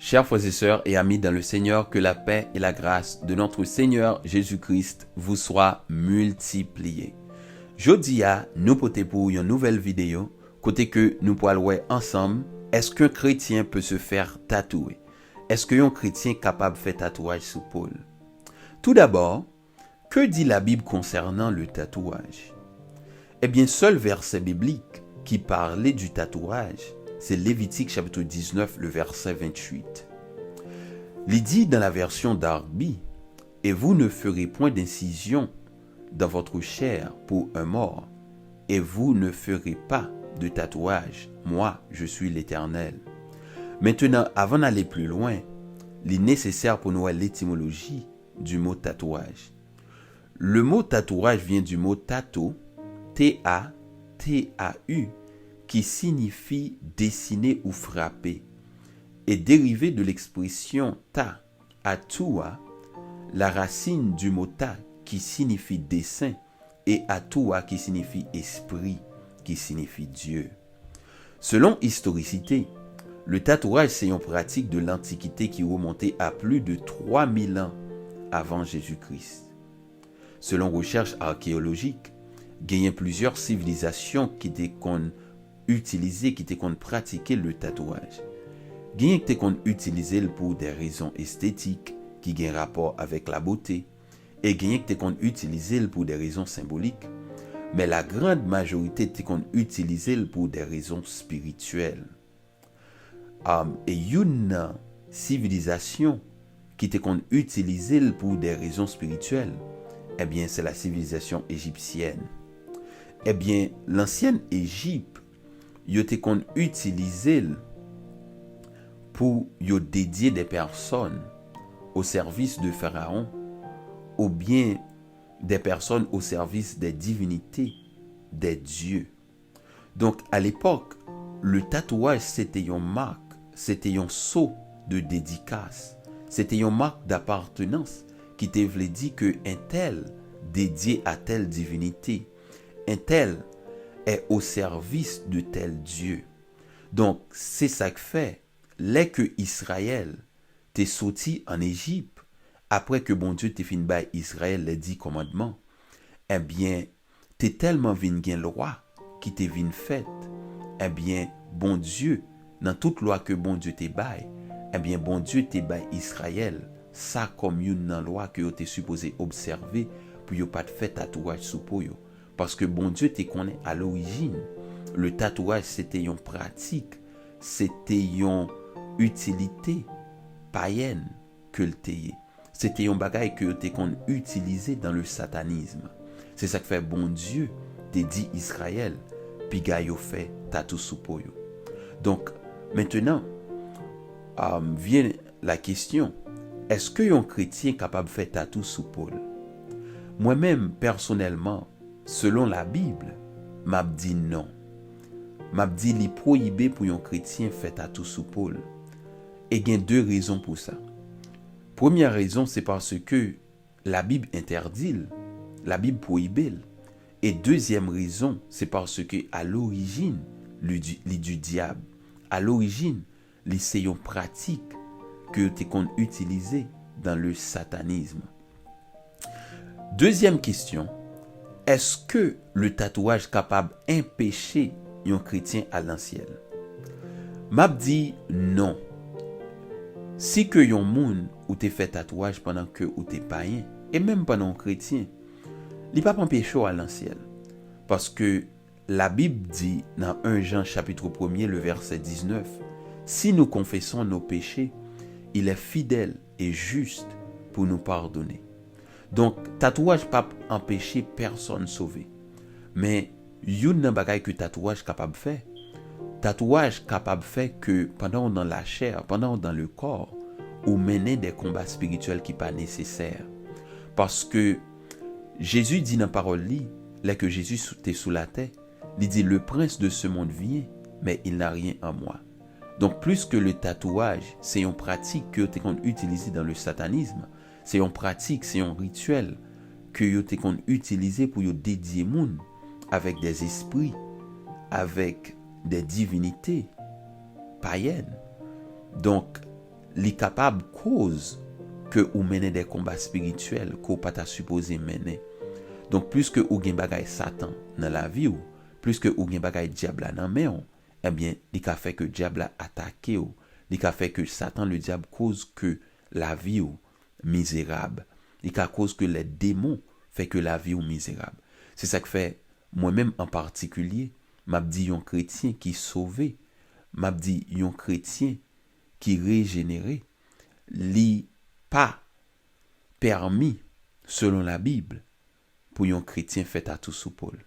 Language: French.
Chers frères et sœurs et amis dans le Seigneur, que la paix et la grâce de notre Seigneur Jésus-Christ vous soient multipliées. Jodi a, nous pote pour une nouvelle vidéo, côté que nous pourrons voir ensemble, est-ce qu'un chrétien peut se faire tatouer? Est-ce qu'un chrétien est capable de faire tatouage sous Paul? Tout d'abord, que dit la Bible concernant le tatouage? Eh bien, seul verset biblique qui parlait du tatouage, c'est Lévitique chapitre 19, le verset 28. Il dit dans la version Darby, « Et vous ne ferez point d'incision dans votre chair pour un mort, et vous ne ferez pas de tatouage. Moi, je suis l'Éternel. » Maintenant, avant d'aller plus loin, il est nécessaire pour nous voir l'étymologie du mot tatouage. Le mot tatouage vient du mot tato, T-A-T-A-U, qui signifie dessiner ou frapper, est dérivé de l'expression ta, atua, la racine du mot ta qui signifie dessin, et atua qui signifie esprit, qui signifie Dieu. Selon historicité, le tatouage c'est une pratique de l'Antiquité qui remontait à plus de 3000 ans avant Jésus-Christ. Selon recherches archéologiques, il y a plusieurs civilisations qui étaient utilisé, qui était qu'on pratiquait le tatouage. Gagne était qu'on utilisait pour des raisons esthétiques qui ont rapport avec la beauté et gagne était qu'on utilisait pour des raisons symboliques. Mais la grande majorité était qu'on utilisait pour des raisons spirituelles. Et une civilisation qui était qu'on utilisait pour des raisons spirituelles, eh bien c'est la civilisation égyptienne. Eh bien l'ancienne Égypte yo te kon utilisé pour yo dédier des personnes au service de Pharaon ou bien des personnes au service des divinités, des dieux. Donc à l'époque, le tatouage c'était une marque, c'était un sceau de dédicace, c'était une marque d'appartenance qui te voulait dire que un tel dédié à telle divinité, un tel est au service de tel Dieu. Donc, c'est ça que fait, dès que Israël t'est sorti en Égypte, après que bon Dieu t'ait fini by Israël les 10 commandements, eh bien, t'es tellement vin gen loi qui t'est vin fait, eh bien, bon Dieu, dans toute loi que bon Dieu t'est bail, eh bien, bon Dieu t'est by Israël, ça comme une loi que t'es supposé observer pour yo pas de fait tatouage sous peau yo. Parce que bon Dieu te connaît à l'origine. Le tatouage, c'était une pratique, c'était une utilité païenne que le t'ayait. C'était un bagage que te qu'on utilisait dans le satanisme. C'est ça que fait bon Dieu te dit Israël, puis gayo fait tatou sous peau. Donc, maintenant, vient la question, est-ce qu'un chrétien est capable de faire tatou sous peau? Moi-même, personnellement, selon la Bible, m'a dit non. M'a dit li prohibé pour un chrétien fait tatou sous Paul. Et il y a deux raisons pour ça. Première raison, c'est parce que la Bible interdit, la Bible prohibe. Et deuxième raison, c'est parce que à l'origine, li du diable. À l'origine, li c'est une pratique que te qu'on utilisé dans le satanisme. Deuxième question, est-ce que le tatouage capable d'empêcher un chrétien à l'ancienne? M'a dit non. Si que yon moun ou te fait tatouage pendant que ou te païen, et même pendant un chrétien, li pas empêcher à l'ancienne. Parce que la Bible dit dans 1 Jean chapitre 1er, le verset 19, si nous confessons nos péchés, il est fidèle et juste pour nous pardonner. Donc, tatouage pas empêcher personne sauver. Mais, yon nan bagay que tatouage capable faire. Tatouage capable faire que pendant dans la chair, pendant dans le corps, ou mener des combats spirituels qui pas nécessaires. Parce que Jésus dit dans parole li, là que Jésus était sous la terre, il dit le prince de ce monde vient, mais il n'a rien en moi. Donc, plus que le tatouage, c'est une pratique que tu as utilisée dans le satanisme. C'est une pratique, c'est un rituel que yo te kon utilisé pour yo dédier moun avec des esprits, avec des divinités païennes. Donc, li capable cause que ou mener des combats spirituels qu'on pas ta supposé mener. Donc plus que ou gen bagay Satan dans la vie ou, plus que ou gen bagay diable dans main, eh bien, il a fait que diable a attaqué ou, il a fait que Satan le diable cause que la vie ou misérable. Il a cause que les démons fait que la vie ou misérable. C'est ça que fait moi-même en particulier, m'a dit un chrétien qui sauvé, m'a dit un chrétien qui régénéré, li pas permis selon la Bible pour un chrétien fait à tout sous Paul.